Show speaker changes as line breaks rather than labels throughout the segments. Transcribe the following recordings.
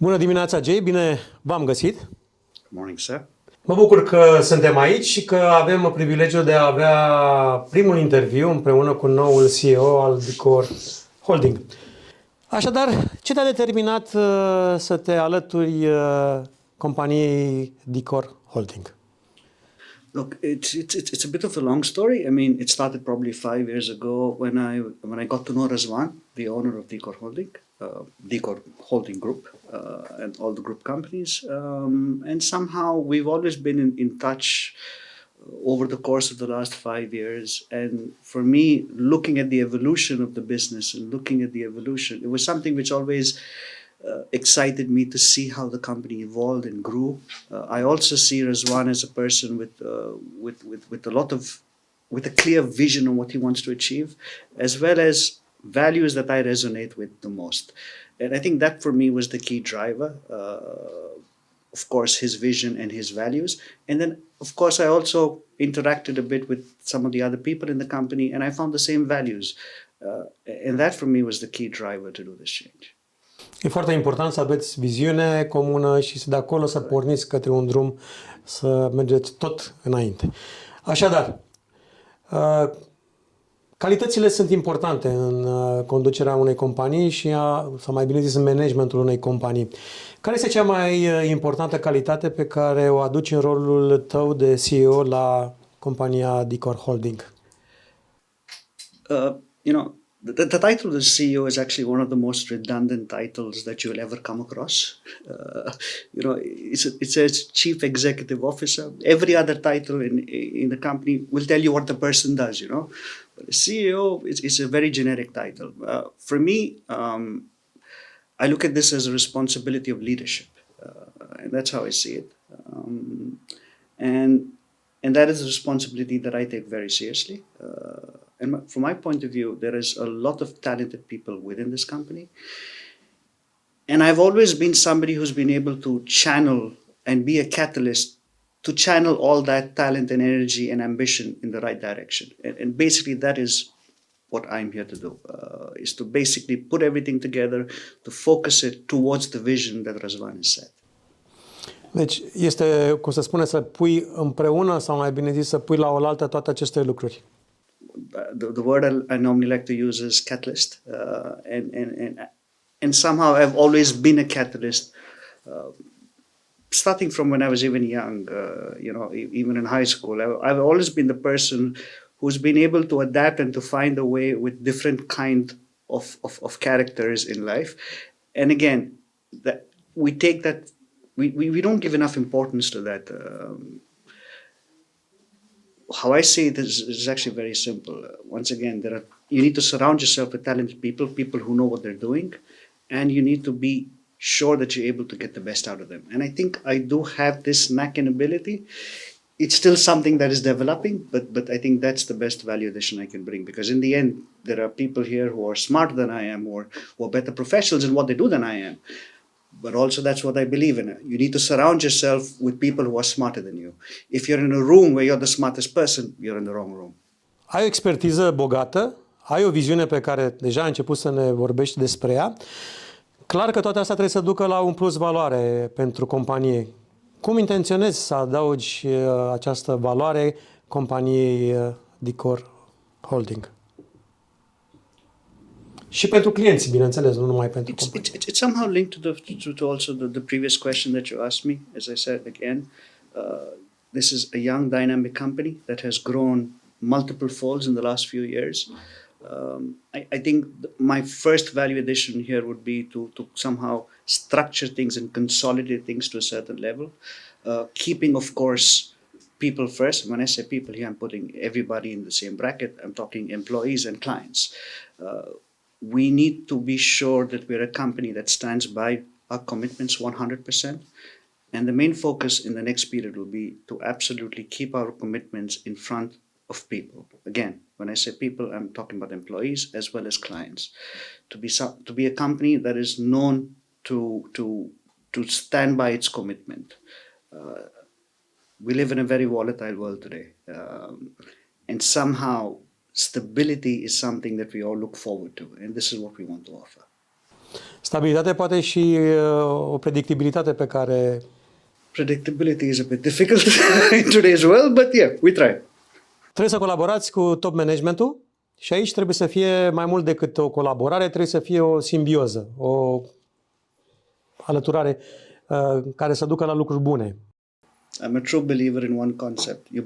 Bună dimineața, Jay, bine v-am găsit.
Good morning, sir.
Mă bucur că suntem aici și că avem privilegiul de a avea primul interviu împreună cu noul CEO al Dicor Holding. Așadar, ce te-a determinat să te alături companiei Dicor Holding?
Look, it's a bit of a long story. I mean, it started probably 5 years ago when I got to know Razwan, the owner of Dicor Holding Group, and all the group companies. And somehow we've always been in touch over the course of the last 5 years. And for me, looking at the evolution of the business and looking at the evolution, it was something which always excited me to see how the company evolved and grew. I also see Razwan as a person with a clear vision on what he wants to achieve, as well as values that I resonate with the most. And I think that for me was the key driver. Of course, his vision and his values. And then, of course, I also interacted a bit with some of the other people in the company, and I found the same values. And that for me was the key driver to do this change.
E foarte important să aveți viziune comună și de acolo să porniți către un drum, să mergeți tot înainte. Așadar, calitățile sunt importante în conducerea unei companii și, sau mai bine zis, în managementul unei companii. Care este cea mai importantă calitate pe care o aduci în rolul tău de CEO la compania Dicor Holding?
The title of CEO is actually one of the most redundant titles that you'll ever come across. It says Chief Executive Officer. Every other title in the company will tell you what the person does, But a CEO is a very generic title. For me, I look at this as a responsibility of leadership. And that's how I see it. And that is a responsibility that I take very seriously. And from my point of view, there is a lot of talented people within this company. And I've always been somebody who's been able to channel and be a catalyst to channel all that talent and energy and ambition in the right direction. And basically that is what I'm here to do, is to basically put everything together, to focus it towards the vision that Razwan has set.
Deci este, cum se spune, să pui împreună, sau mai bine zis, să pui la oaltă toate aceste lucruri.
The word I normally like to use is catalyst, and somehow I've always been a catalyst, starting from when I was even young. Even in high school, I've always been the person who's been able to adapt and to find a way with different kind of characters in life. And again, that we take that we don't give enough importance to that. How I see it is actually very simple. Once again, you need to surround yourself with talented people who know what they're doing, and you need to be sure that you're able to get the best out of them. And I think I do have this knack and ability. It's still something that is developing, but I think that's the best value addition I can bring, because in the end, there are people here who are smarter than I am, or who are better professionals in what they do than I am. But also that's what I believe in. You need to surround yourself with people who are smarter than you. If you're in a room where you're the smartest person, you're in the wrong room.
Ai o expertiză bogată, ai o viziune pe care deja ai început să ne vorbești despre ea. Clar că toate astea trebuie să ducă la un plus valoare pentru companie. Cum intenționezi să adaugi această valoare companiei Dicor Holding? Și pentru clienți, bineînțeles, nu numai pentru companie.
It's somehow linked to also the previous question that you asked me. As I said again, this is a young, dynamic company that has grown multiple folds in the last few years. I think my first value addition here would be to somehow structure things and consolidate things to a certain level, keeping, of course, people first. When I say people here, I'm putting everybody in the same bracket. I'm talking employees and clients. We need to be sure that we're a company that stands by our commitments 100%. And the main focus in the next period will be to absolutely keep our commitments in front of people. Again, when I say people, I'm talking about employees as well as clients. To be a company that is known to stand by its commitment. We live in a very volatile world today. And somehow stability is something that we all look forward to, and this is what we want to offer.
Stabilitate poate și o predictibilitate pe care
Predictability is a bit difficult in today's world, but yeah, we try.
trebuie să colaborați cu top managementul și aici trebuie să fie mai mult decât o colaborare, trebuie să fie o simbioză, o alăturare care să ducă la lucruri bune.
I'm a true believer in one concept. You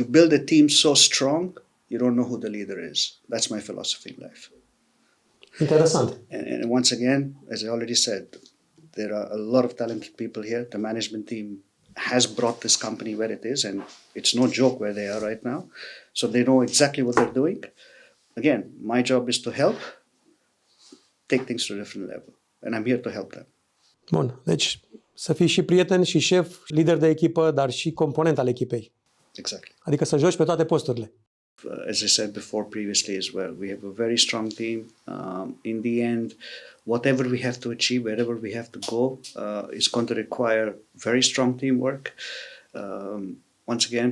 build a team so strong, you don't know who the leader is. That's my philosophy in life.
Interesant.
And once again, as I already said, there are a lot of talented people here. The management team has brought this company where it is, and it's no joke where they are right now. So they know exactly what they're doing. Again, my job is to help take things to a different level, and I'm here to help them.
Bun. Deci să fii și prieten și șef, lider de echipă, dar și component al echipei.
Exactly.
Adică să joci pe toate posturile.
As I said before previously as well, we have a very strong team. In the end, whatever we have to achieve, wherever we have to go, is going to require very strong teamwork. Once again,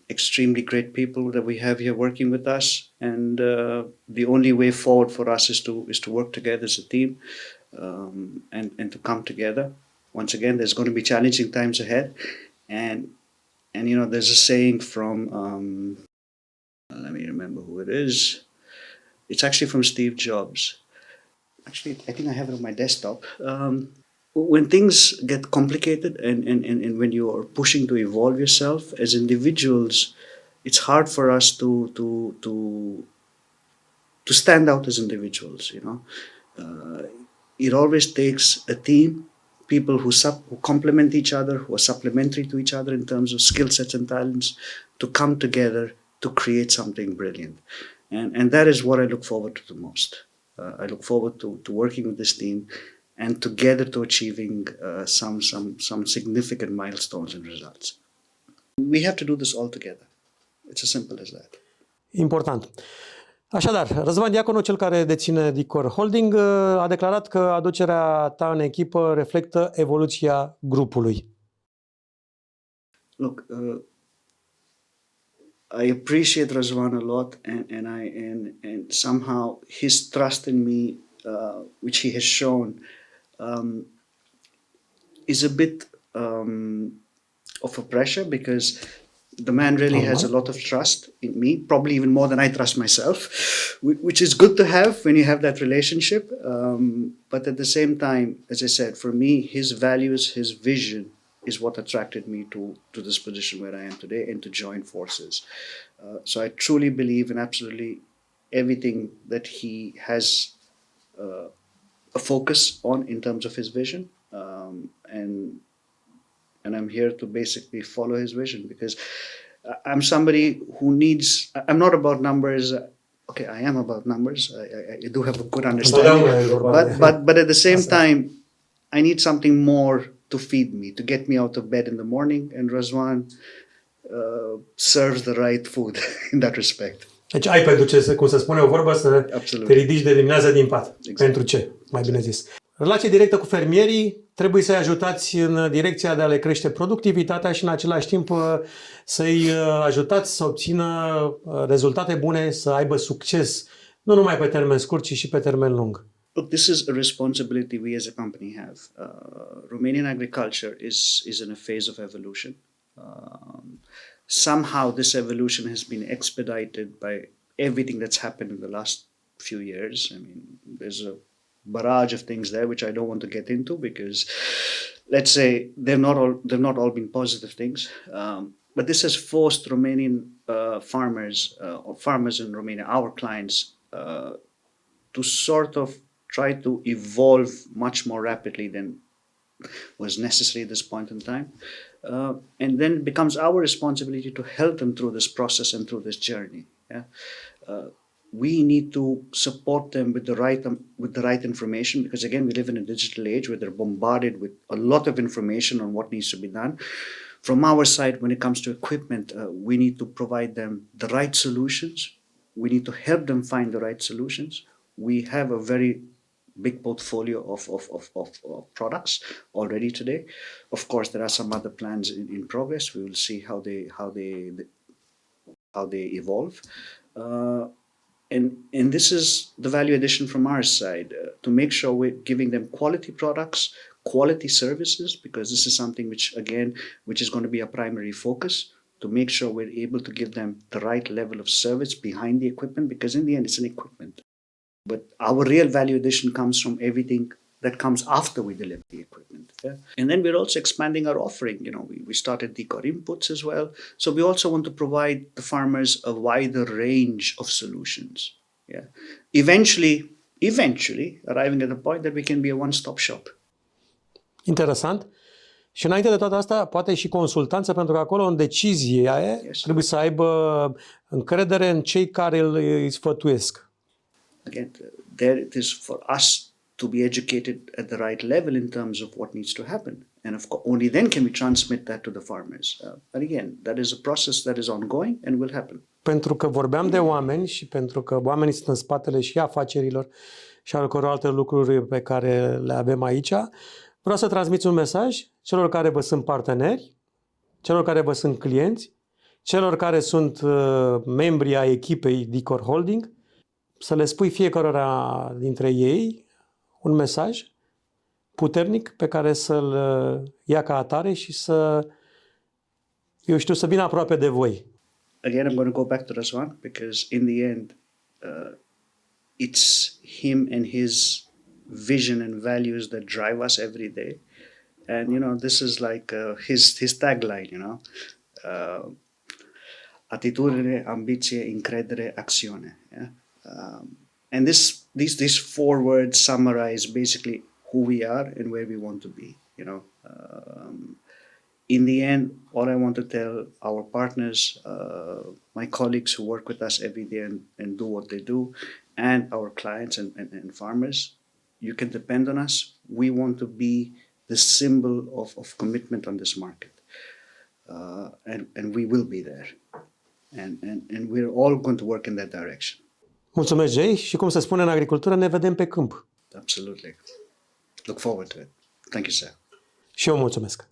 extremely great people that we have here working with us, and the only way forward for us is to work together as a team, and to come together. Once again, there's going to be challenging times ahead, and you know, there's a saying from let me remember who it is. It's actually from Steve Jobs. Actually, I think I have it on my desktop. When things get complicated and when you are pushing to evolve yourself as individuals, it's hard for us to stand out as individuals. You know, it always takes a team, people who complement each other, who are supplementary to each other in terms of skill sets and talents, to come together to create something brilliant. And that is what I look forward to the most. I look forward to working with this team and together to achieving some significant milestones and results. We have to do this all together. It's as simple as that.
Important. Așadar, Răzvan Diaconu, cel care deține Dicor Holding, a declarat că aducerea ta în echipă reflectă evoluția grupului.
Look, I appreciate Razvan a lot, and somehow his trust in me, which he has shown, is a bit of a pressure, because the man really has a lot of trust in me, probably even more than I trust myself, which is good to have when you have that relationship. But at the same time, as I said, for me, his values, his vision is what attracted me to this position where I am today and to join forces. So I truly believe in absolutely everything that he has a focus on in terms of his vision. And I'm here to basically follow his vision, because I'm somebody who needs, I'm not about numbers. Okay, I am about numbers. I do have a good understanding. But at the same time, I need something more to feed me, to get me out of bed in the morning. And Razvan serves the right food in that respect.
Deci ai pentru ce, cum se spune o vorbă, să te ridici de dimineață din pat. Exact. Pentru ce, mai bine zis. Relație directă cu fermierii, trebuie să-i ajutați în direcția de a le crește productivitatea și în același timp să-i ajutați să obțină rezultate bune, să aibă succes, nu numai pe termen scurt, ci și pe termen lung.
Look, this is a responsibility we as a company have. Romanian agriculture is in a phase of evolution. Somehow this evolution has been expedited by everything that's happened in the last few years. I mean, there's a barrage of things there which I don't want to get into, because, let's say, they've not all been positive things. But this has forced Romanian farmers or farmers in Romania, our clients, to sort of try to evolve much more rapidly than was necessary at this point in time. And then it becomes our responsibility to help them through this process and through this journey. Yeah? We need to support them with the right information, because again, we live in a digital age where they're bombarded with a lot of information on what needs to be done. From our side, when it comes to equipment, we need to provide them the right solutions. We need to help them find the right solutions. We have a very big portfolio of products already today. Of course, there are some other plans in progress. We will see how they evolve. And this is the value addition from our side, to make sure we're giving them quality products, quality services, because this is something which is going to be a primary focus, to make sure we're able to give them the right level of service behind the equipment, because in the end it's an equipment. But our real value addition comes from everything that comes after we deliver the equipment. Yeah? And then we're also expanding our offering. We started Dicor inputs as well. So we also want to provide the farmers a wider range of solutions. Yeah. Eventually arriving at the point that we can be a one-stop shop.
Interesant. Și înainte de toate asta, poate și consultanță, pentru că acolo, în decizie, trebuie să aibă încredere în cei care îi sfătuiesc.
Again, there it is for us to be educated at the right level in terms of what needs to happen. And of course, only then can we transmit that to the farmers. But again, that is a process that is ongoing and will happen.
Pentru că vorbeam de oameni și pentru că oamenii sunt în spatele și afacerilor și al căror alte lucruri pe care le avem aici, vreau să transmiți un mesaj celor care vă sunt parteneri, celor care vă sunt clienți, celor care sunt membri ai echipei Dicor Holding, să le spui fiecare dintre ei un mesaj puternic pe care să-l ia ca atare și să vină aproape de voi.
Again, I'm going to go back to Razwan, because in the end, it's him and his vision and values that drive us every day. And, this is like his tagline, atitudine, ambiție, încredere, acțiune. Yeah? And these four words summarize basically who we are and where we want to be. In the end, all I want to tell our partners, my colleagues who work with us every day and do what they do, and our clients and farmers, you can depend on us. We want to be the symbol of commitment on this market. And we will be there. And we're all going to work in that direction.
Mulțumesc, Jay, și cum se spune în agricultură, ne vedem pe câmp.
Absolutely. Look forward to it. Thank you, sir.
Și eu mulțumesc.